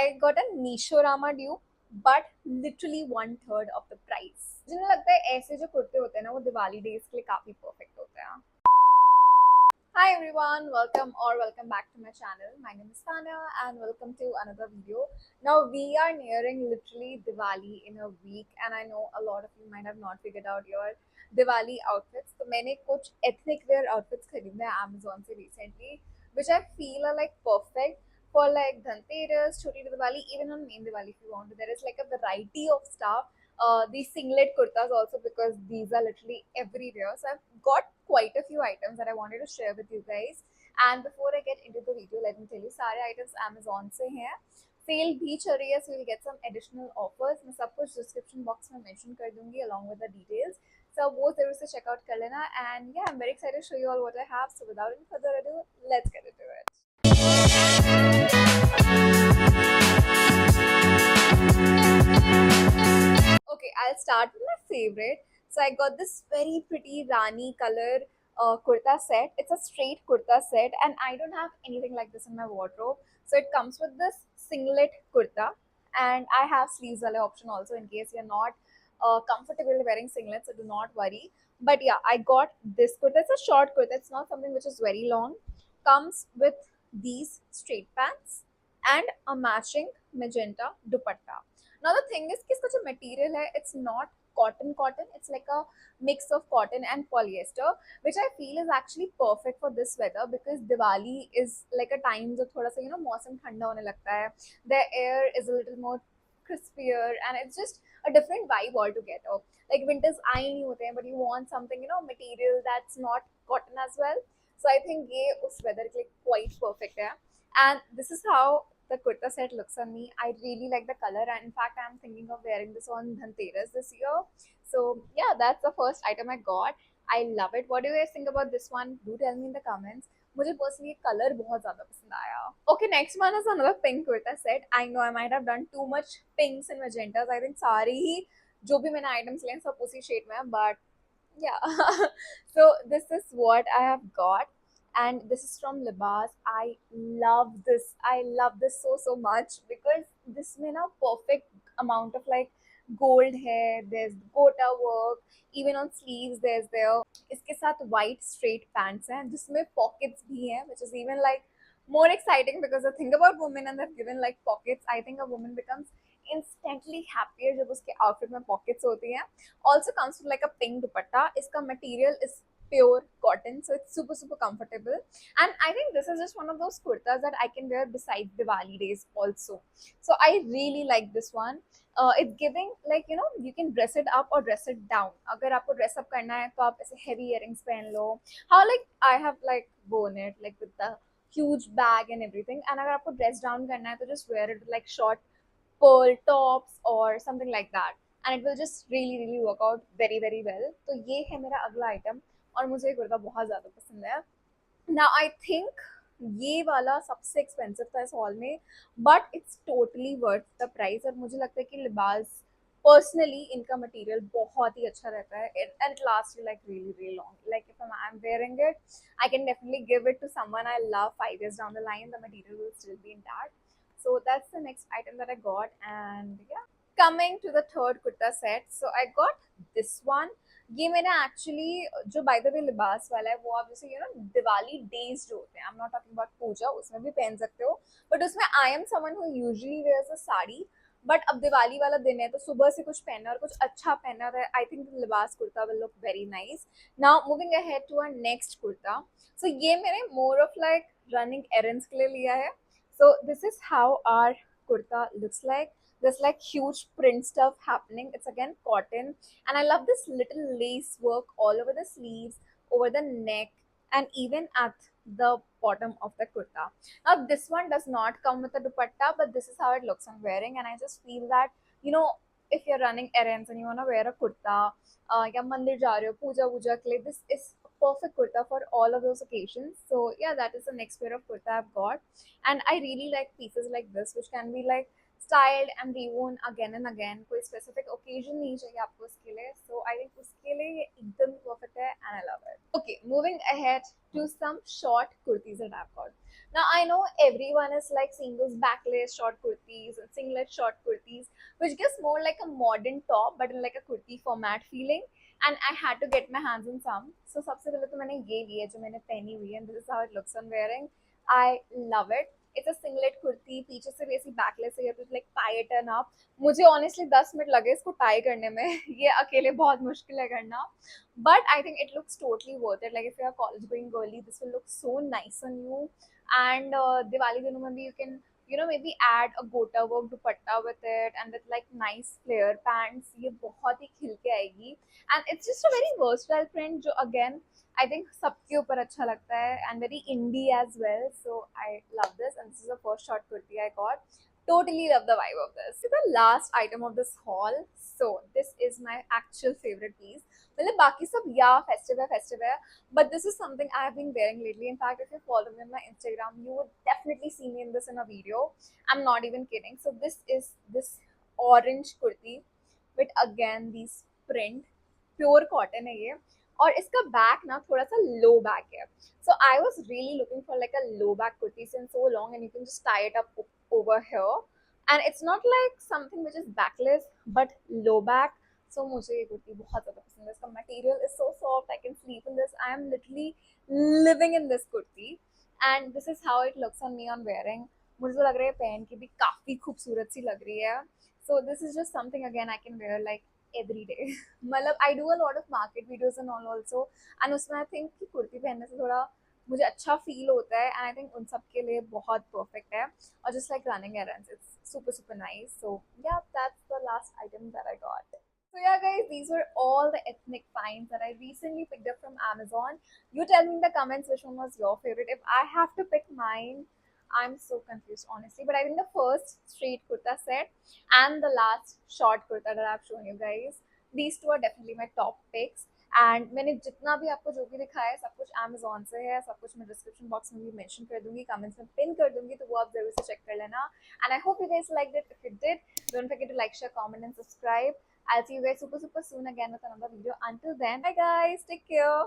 I got a Nishorama dupe, but literally one third of the price. मुझे लगता है ऐसे जो कुर्ते होते हैं ना वो दिवाली डेज के लिए काफी परफेक्ट होते हैं. Hi everyone, welcome back to my channel. My name is Tanya and welcome to another video. Now we are nearing literally Diwali in a week and I know a lot of you might have not figured out your Diwali outfits. So मैंने कुछ ethnic wear outfits खरीदे हैं Amazon से recently, which I feel are like perfect for like Dhanteras, Choti Diwali, even on main Diwali if you want. There is like a variety of stuff. These singlet kurtas also because these are literally everywhere. So I've got quite a few items that I wanted to share with you guys. And before I get into the video, let me tell you, सारे items Amazon से हैं. Cell भी चल रही है, so you'll get some additional offers. मैं सब कुछ description box में mention कर दूंगी along with the details. So वो जरूर से check out कर लेना. And yeah, I'm very excited to show you all what I have. So without any further ado, let's get into it. Okay, I'll start with my favorite. So I got this very pretty Rani color kurta set. It's a straight kurta set, and I don't have anything like this in my wardrobe. So it comes with this singlet kurta, and I have sleeves wale option also in case you're not comfortable wearing singlets. So do not worry. But yeah, I got this kurta. It's a short kurta. It's not something which is very long. Comes with these straight pants and a matching magenta dupatta. Now the thing is कि इसका जो material है, it's not cotton. It's like a mix of cotton and polyester, which I feel is actually perfect for this weather because Diwali is like a time जब थोड़ा सा मौसम ठंडा होने लगता है. The air is a little more crispier and it's just a different vibe altogether. Like winters आए नहीं होते हैं, but you want something material that's not cotton as well. So I think ये उस weather के लिए quite perfect है. And this is how the kurta set looks on me. I really like the color, and in fact, I'm thinking of wearing this on Dhanteras this year. So yeah, that's the first item I got. I love it. What do you guys think about this one? Do tell me in the comments. मुझे personally color बहुत ज़्यादा पसंद आया. Okay, next one is another pink kurta set. I know I might have done too much pinks and magentas. I think सारी ही जो भी मैंने items लिए सब उसी shade में है, but yeah. So this is what I have got, and this is from Libas. I love this so much because this में ना perfect amount of like gold hair. There's gota work, even on sleeves there's there. इसके साथ white straight pants हैं जिसमें pockets भी हैं, which is even like more exciting because the thing about women and they've given like pockets, I think a woman becomes instantly happier जब उसके outfit में pockets होती हैं. Also comes with like a pink dupatta. इसका material is pure cotton, so it's super comfortable. And I think this is just one of those kurtas that I can wear besides Diwali days also. So I really like this one. It's giving like you can dress it up or dress it down. अगर आपको dress up करना है तो आप ऐसे heavy earrings पहन लो. How like I have like worn it like with the huge bag and everything. And अगर आपको dress down करना है तो just wear it with like short pearl tops or something like that, and it will just really work out very well. तो ये है मेरा अगला आइटम और मुझे ये कुर्ता बहुत ज़्यादा पसंद है. Now I think ये वाला सबसे एक्सपेंसिव था इस हॉल में, but it's totally worth the price. और मुझे लगता है कि लिबास पर्सनली इनका मटेरियल बहुत ही अच्छा रहता है and it last you like really long. Like if I'm wearing it, I can definitely give it to someone I love 5 years down the line. The material will still be intact. So that's the next item that I got. And yeah, coming to the third kurta set, so I got this one. ये मैंने actually जो by the way लिबास वाला है वो आप जैसे Diwali days जो होते हैं, I am not talking about puja, उसमें भी पहन सकते हो, बट उसमें I am someone who usually wears a sari. But अब दिवाली वाला दिन है तो सुबह से कुछ पहनना और कुछ अच्छा पहनना है. I think Libas kurta will look very nice. Now moving ahead to our next kurta. So ये मैंने more of like running errands के लिए लिया है. So this is how our kurta looks like. There's like huge print stuff happening. It's again cotton, and I love this little lace work all over the sleeves, over the neck, and even at the bottom of the kurta. Now this one does not come with a dupatta, but this is how it looks on wearing, and I just feel that if you're running errands and you want to wear a kurta, या मंदिर जा रहे हो पूजा वूजा के लिए, this is perfect kurta for all of those occasions. So yeah, that is the next pair of kurta I've got. And I really like pieces like this which can be like styled and reworn again and again. कोई specific occasion नहीं चाहिए आपको उसके लिए. So I think उसके लिए ये एकदम perfect है and I love it. Okay, moving ahead to some short kurtis that I've got. Now I know everyone is like seeing those backless short kurtis and singlet short kurtis, which gives more like a modern top but in like a kurti format feeling. And I had to get my hands on some. So सबसे पहले तो मैंने ये ली है जो मैंने पहनी हुई है, and this is how it looks on wearing. I love it. It's a singlet kurti, पीछे से वैसी backless है, you have to like tie it up. मुझे honestly 10 मिनट लगे इसको tie करने में ये अकेले बहुत मुश्किल है करना, but I think it looks totally worth it. Like if you're a college going girly, this will look so nice on you. And Diwali dinner maybe you can, you know, maybe add a gota work dupatta with it and with like nice flare pants. ये बहुत ही खिल के आएगी, and it's just a very versatile print जो again I think सबके ऊपर अच्छा लगता है, and very indie as well. So I love this, and this is the first short kurti I got. Totally love the vibe of this. This is the last item of this haul. So this is my actual favorite piece. मतलब बाकी सब या festive है, but this is something I have been wearing lately. In fact, if you follow me on my Instagram, you would definitely see me in this in a video. I'm not even kidding. So this is this orange kurti with again these print, pure cotton है ये, और इसका back ना थोड़ा सा low back है. So I was really looking for like a low back kurti since so long, and you can just tie it up over here, and it's not like something which is backless but low back. So मुझे ये कुर्ती बहुत ज़्यादा पसंद है. इसका material is so soft, I can sleep in this. I am literally living in this kurti, and this is how it looks on me on wearing. मुझे तो लग रहा है पहन के भी काफ़ी खूबसूरत सी लग रही है. So this is just something again I can wear like every day. मतलब I do a lot of market videos and all also, and उसमें आई थिंक कि कुर्ती पहनने से थोड़ा मुझे अच्छा फील होता है, एंड आई थिंक उन सब के लिए बहुत परफेक्ट है. Or just like running errands, it's super super nice. So yeah, that's the last item that I got. So yeah guys, these were all the ethnic finds that I recently picked up from Amazon. You tell me in the comments which one was your favorite. If I have to pick mine, I'm so confused honestly, but I think the first straight kurta set and the last short kurta that I've shown you guys, these two are definitely my top picks. And मैंने जितना भी आपको जो भी दिखाया है सब कुछ अमेजोन से है. सब कुछ मैं डिस्क्रिप्शन बॉक्स में भी मेंशन कर दूंगी, कमेंट्स में पिन कर दूंगी, तो वो आप जरूर से चेक कर लेना. And I hope you guys liked it. If you did, don't forget to like, share, comment and subscribe. I'll see you guys super super soon again with another video. Until then, bye guys, take care.